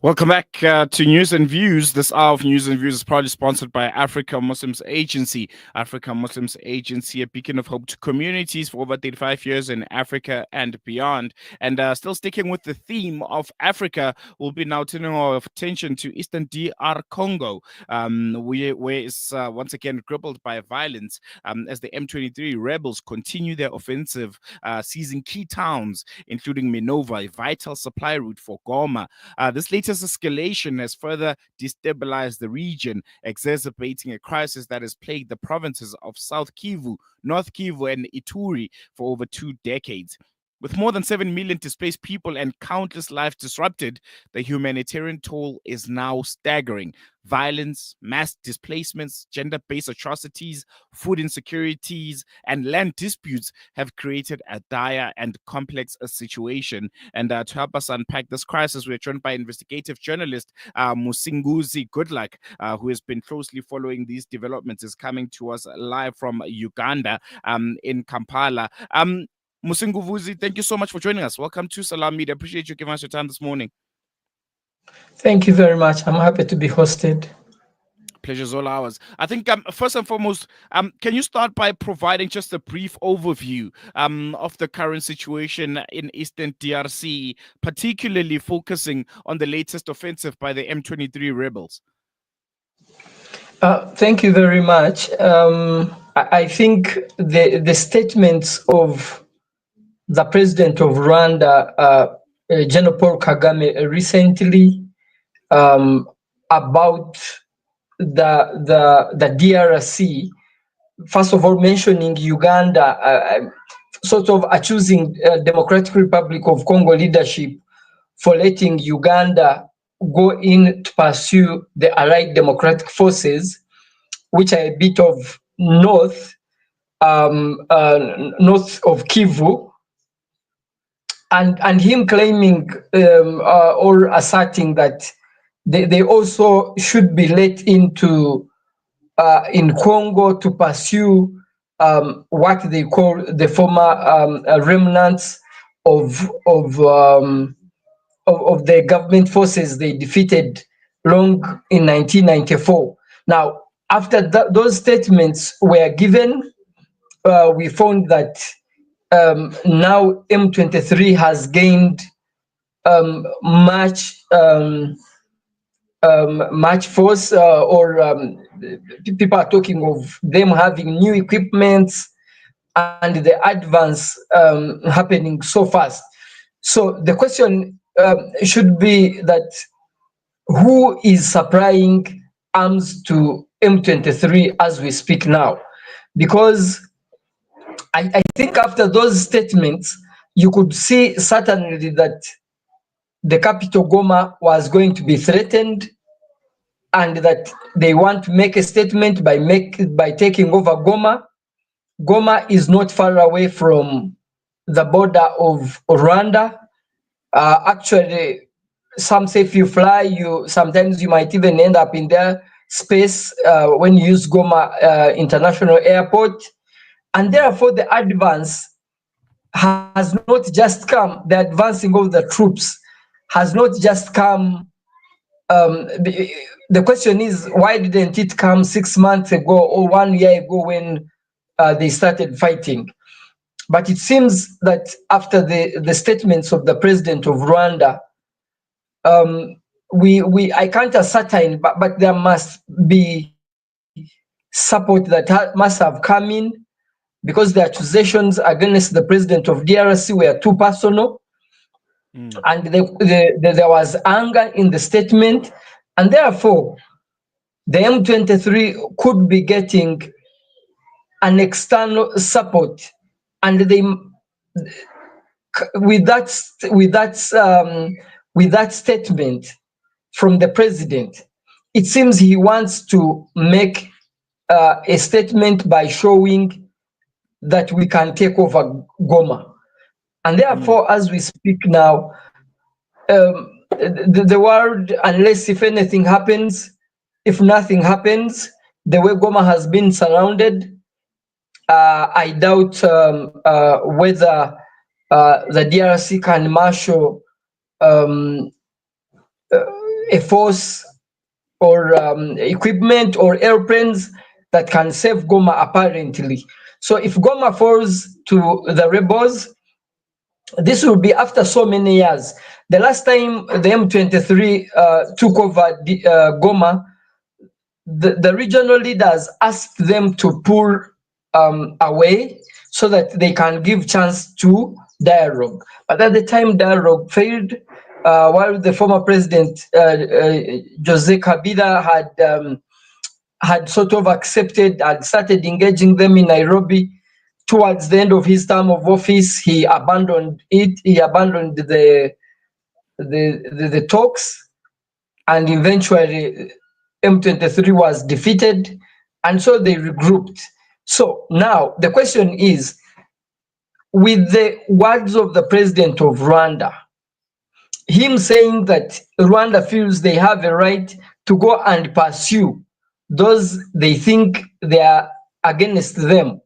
Welcome back to News and Views. This hour of News and Views is proudly sponsored by Africa Muslims Agency. Africa Muslims Agency, a beacon of hope to communities for over 35 years in Africa and beyond. And still sticking with the theme of Africa, we'll be now turning our attention to Eastern DR Congo, where it's once again crippled by violence as the M23 rebels continue their offensive, seizing key towns, including Minova, a vital supply route for Goma. This latest escalation has further destabilized the region, exacerbating a crisis that has plagued the provinces of South Kivu, North Kivu, and Ituri for over 2 decades. With more than 7 million displaced people and countless lives disrupted, the humanitarian toll is now staggering. Violence, mass displacements, gender-based atrocities, food insecurities, and land disputes have created a dire and complex situation. And to help us unpack this crisis, we're joined by investigative journalist Musinguzi Goodluck, who has been closely following these developments, is coming to us live from Uganda in Kampala. Musinguzi, thank you so much for joining us. Welcome to Salam Media. Appreciate you giving us your time this morning. Thank you very much. I'm happy to be hosted. Pleasure's all ours. I think first and foremost, can you start by providing just a brief overview of the current situation in Eastern DRC, particularly focusing on the latest offensive by the M23 rebels? Thank you very much. I think the statements of the president of Rwanda, General Paul Kagame, recently about the DRC, first of all mentioning Uganda, sort of accusing Democratic Republic of Congo leadership for letting Uganda go in to pursue the Allied Democratic Forces, which are a bit of north of Kivu, and him claiming or asserting that they also should be let into in Congo to pursue what they call the former remnants of the government forces they defeated long in 1994. Now, after those statements were given, we found that now M23 has gained much force, people are talking of them having new equipments and the advance happening so fast. So the question should be that who is supplying arms to M23 as we speak now? Because I think after those statements, you could see certainly that the capital Goma was going to be threatened, and that they want to make a statement by taking over Goma. Goma is not far away from the border of Rwanda. Actually, some say if you fly, sometimes you might even end up in their space when you use Goma International Airport. And therefore, the advance has not just come, the advancing of the troops has not just come. The question is, why didn't it come 6 months ago or 1 year ago when they started fighting? But it seems that after the statements of the president of Rwanda, I can't ascertain, but there must be support that must have come in, because the accusations against the president of DRC were too personal, and there was anger in the statement, and therefore the M23 could be getting an external support, and they with that statement from the president, it seems he wants to make a statement by showing that we can take over Goma. And therefore, as we speak now, the world, unless if anything happens, if nothing happens, the way Goma has been surrounded, I doubt whether the DRC can marshal a force or equipment or airplanes that can save Goma apparently. So if Goma falls to the rebels, this will be after so many years. The last time the M23 took over Goma, the regional leaders asked them to pull away so that they can give chance to dialogue. But at the time, dialogue failed. While the former president Jose Kabila had sort of accepted and started engaging them in Nairobi. Towards the end of his term of office, he abandoned it. He abandoned the talks, and eventually M23 was defeated, and so they regrouped. So now the question is, with the words of the president of Rwanda, him saying that Rwanda feels they have a right to go and pursue those they think they are against them,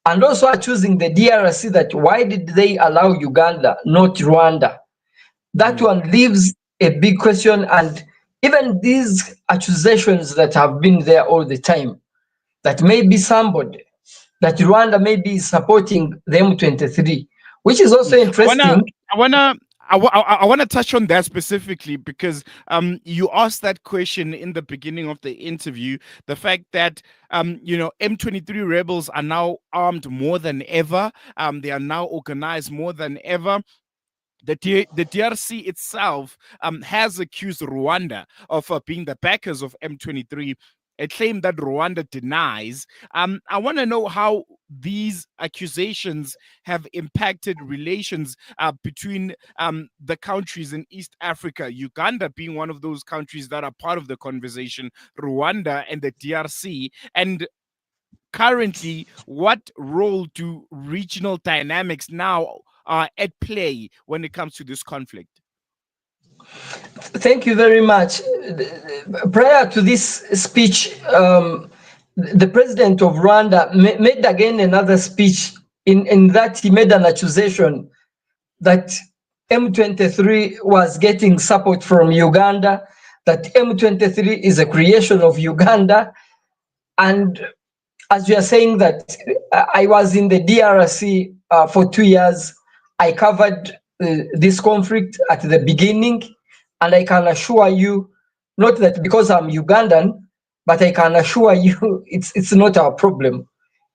and also choosing the DRC, that why did they allow Uganda, not Rwanda? That one leaves a big question, and even these accusations that have been there all the time, that maybe somebody, that Rwanda may be supporting the M23, which is also interesting. I want to touch on that specifically because you asked that question in the beginning of the interview. The fact that M23 rebels are now armed more than ever. They are now organized more than ever. The DRC itself has accused Rwanda of being the backers of M23, a claim that Rwanda denies. I want to know how these accusations have impacted relations between the countries in East Africa, Uganda being one of those countries that are part of the conversation, Rwanda and the DRC, and currently, what role do regional dynamics now at play when it comes to this conflict? Thank you very much. Prior to this speech, the president of Rwanda made again another speech in that he made an accusation that M23 was getting support from Uganda, that M23 is a creation of Uganda. And as we are saying that I was in the DRC for 2 years, I covered this conflict at the beginning, and I can assure you, not that because I'm Ugandan, but I can assure you it's not our problem.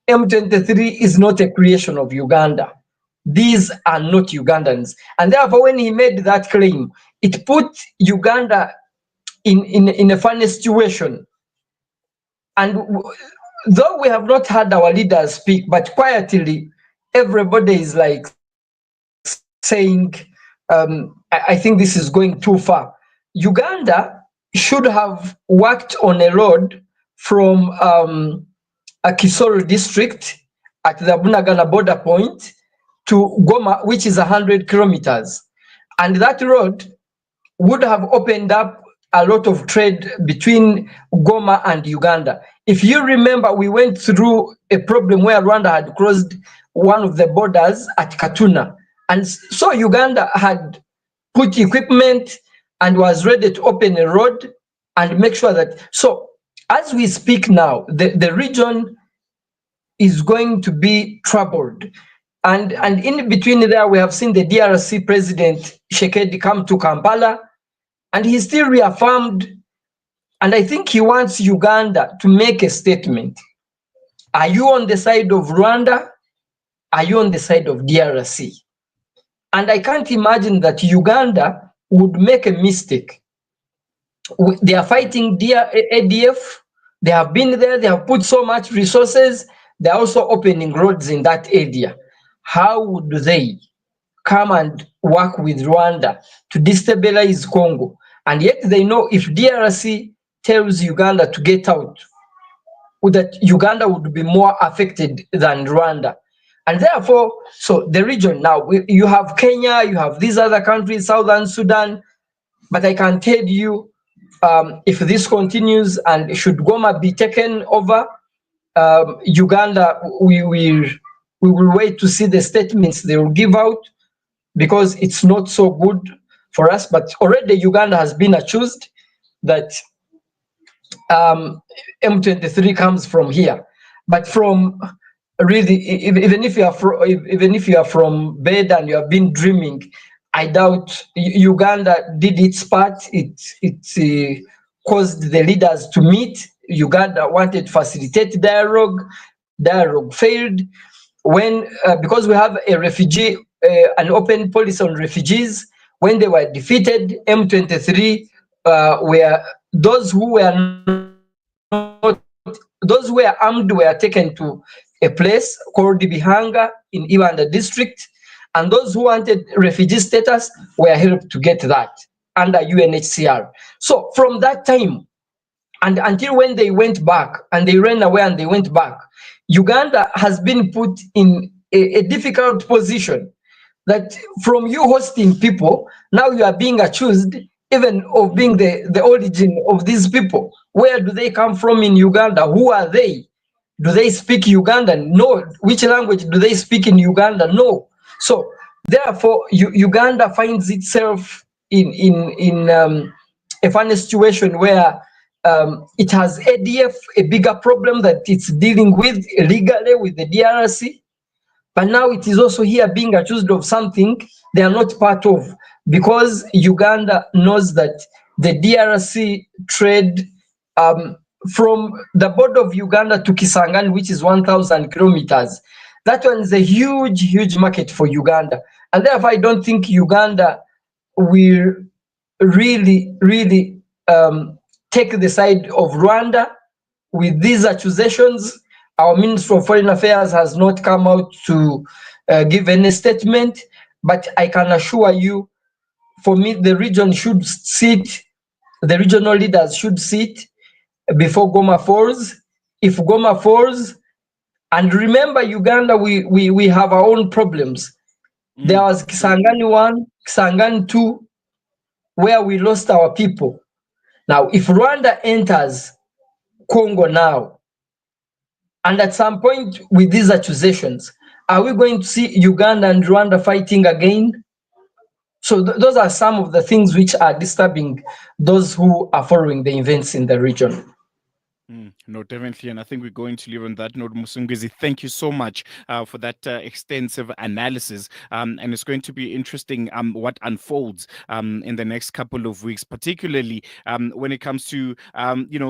M23 is not a creation of Uganda. These are not Ugandans. And therefore, when he made that claim, it put Uganda in a funny situation. And though we have not had our leaders speak, but quietly, everybody is like saying, I think this is going too far. Uganda should have worked on a road from a Kisoro district at the Bunagana border point to Goma, which is 100 kilometers. And that road would have opened up a lot of trade between Goma and Uganda. If you remember, we went through a problem where Rwanda had closed one of the borders at Katuna. And so Uganda had put equipment and was ready to open a road and make sure that. So as we speak now, the region is going to be troubled. And in between there, we have seen the DRC president, Shekedi, come to Kampala, and he still reaffirmed, and I think he wants Uganda to make a statement. Are you on the side of Rwanda? Are you on the side of DRC? And I can't imagine that Uganda would make a mistake. They are fighting ADF. They have been there. They have put so much resources. They're also opening roads in that area. How would they come and work with Rwanda to destabilize Congo? And yet they know if DRC tells Uganda to get out, that Uganda would be more affected than Rwanda. And therefore, so the region now, you have Kenya, you have these other countries, Southern Sudan, but I can tell you, if this continues and should Goma be taken over, Uganda, we We will wait to see the statements they will give out, because it's not so good for us. But already Uganda has been accused that M23 comes from here. But from really, even if you are from bed and you have been dreaming, I doubt Uganda did its part. It caused the leaders to meet. Uganda wanted to facilitate dialogue. Dialogue failed. When because we have a refugee, an open policy on refugees. When they were defeated, M23 were those who were not those who were armed were taken to a place called Bihanga in Uganda district, and those who wanted refugee status were helped to get that under UNHCR. So from that time and until when they went back and they ran away and they went back, Uganda has been put in a difficult position, that from you hosting people, now you are being accused even of being the origin of these people. Where do they come from in Uganda? Who are they? Do they speak Ugandan? No. Which language do they speak in Uganda? No. So therefore, Uganda finds itself in a funny situation where it has ADF, a bigger problem that it's dealing with legally with the DRC, but now it is also here being accused of something they are not part of, because Uganda knows that the DRC trade from the border of Uganda to Kisangani, which is 1,000 kilometers. That one is a huge, huge market for Uganda. And therefore, I don't think Uganda will really take the side of Rwanda with these accusations. Our Minister of Foreign Affairs has not come out to give any statement, but I can assure you, for me, the region should sit, the regional leaders should sit before Goma falls. If Goma falls, and remember Uganda, we have our own problems. There was Kisangani 1, Kisangani 2, where we lost our people. Now, if Rwanda enters Congo now, and at some point with these accusations, are we going to see Uganda and Rwanda fighting again? So those are some of the things which are disturbing those who are following the events in the region. No, definitely. And I think we're going to leave on that note. Musinguzi, thank you so much for that extensive analysis. And it's going to be interesting what unfolds in the next couple of weeks, particularly when it comes to,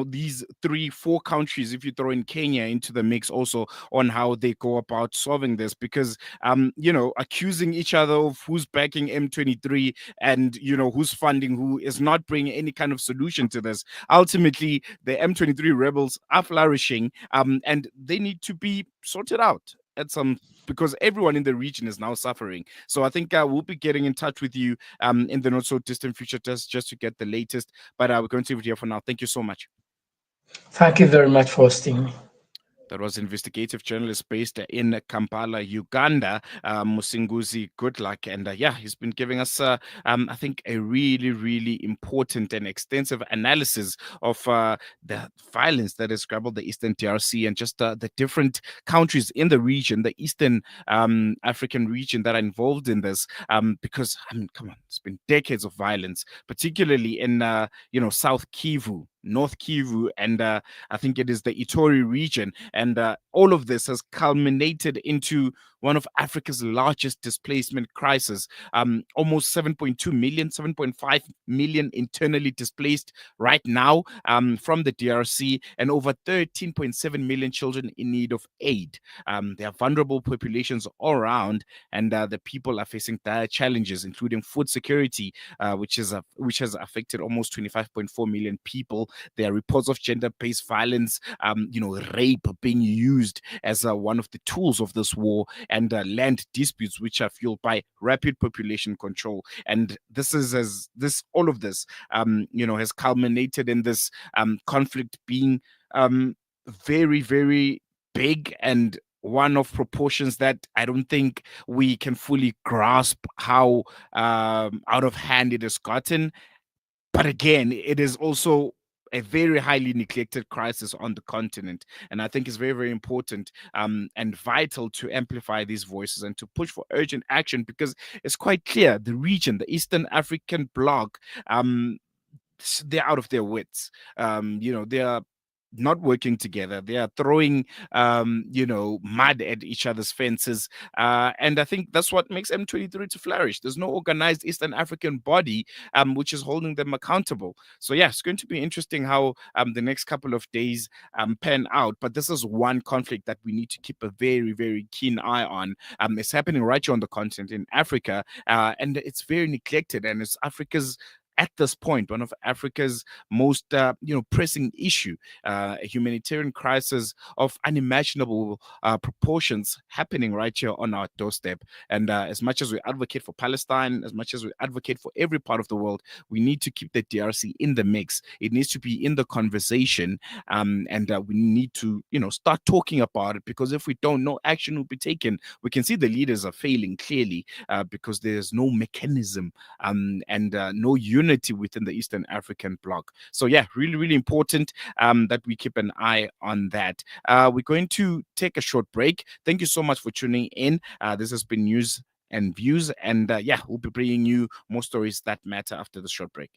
these 3-4 countries, if you throw in Kenya into the mix also, on how they go about solving this. Because, accusing each other of who's backing M23 and, who's funding who is not bringing any kind of solution to this. Ultimately, the M23 rebels are flourishing, and they need to be sorted out at some, because everyone in the region is now suffering. So I think we'll be getting in touch with you in the not so distant future just to get the latest. But we're going to leave it here for now. Thank you so much. Thank you very much for hosting me. That was investigative journalist based in Kampala, Uganda, Musinguzi Goodluck. And he's been giving us, I think, a really, really important and extensive analysis of the violence that has troubled the Eastern DRC and just the different countries in the region, the Eastern African region that are involved in this. Because, come on, it's been decades of violence, particularly in, South Kivu, North Kivu, and I think it is the Ituri region. And all of this has culminated into one of Africa's largest displacement crises. Almost 7.2 million, 7.5 million internally displaced right now from the DRC, and over 13.7 million children in need of aid. There are vulnerable populations all around, and the people are facing dire challenges, including food security, which has affected almost 25.4 million people. There are reports of gender-based violence, rape being used as one of the tools of this war, and land disputes, which are fueled by rapid population control. And all of this, has culminated in this conflict being very, very big, and one of proportions that I don't think we can fully grasp how out of hand it has gotten. But again, it is also a very highly neglected crisis on the continent. And I think it's very, very important and vital to amplify these voices and to push for urgent action, because it's quite clear the region, the Eastern African bloc, they're out of their wits. They are not working together. They are throwing, mud at each other's fences. And I think that's what makes M23 to flourish. There's no organized Eastern African body which is holding them accountable. So, yeah, it's going to be interesting how the next couple of days pan out. But this is one conflict that we need to keep a very, very keen eye on. It's happening right here on the continent in Africa, and it's very neglected. And it's Africa's at this point, one of Africa's most, pressing issue, a humanitarian crisis of unimaginable proportions happening right here on our doorstep. And as much as we advocate for Palestine, as much as we advocate for every part of the world, we need to keep the DRC in the mix. It needs to be in the conversation, and we need to, start talking about it, because if we don't, no action will be taken. We can see the leaders are failing clearly because there's no mechanism and no unity within the Eastern African bloc. So, yeah, really, really important that we keep an eye on that. We're going to take a short break. Thank you so much for tuning in. This has been News and Views. And, we'll be bringing you more stories that matter after the short break.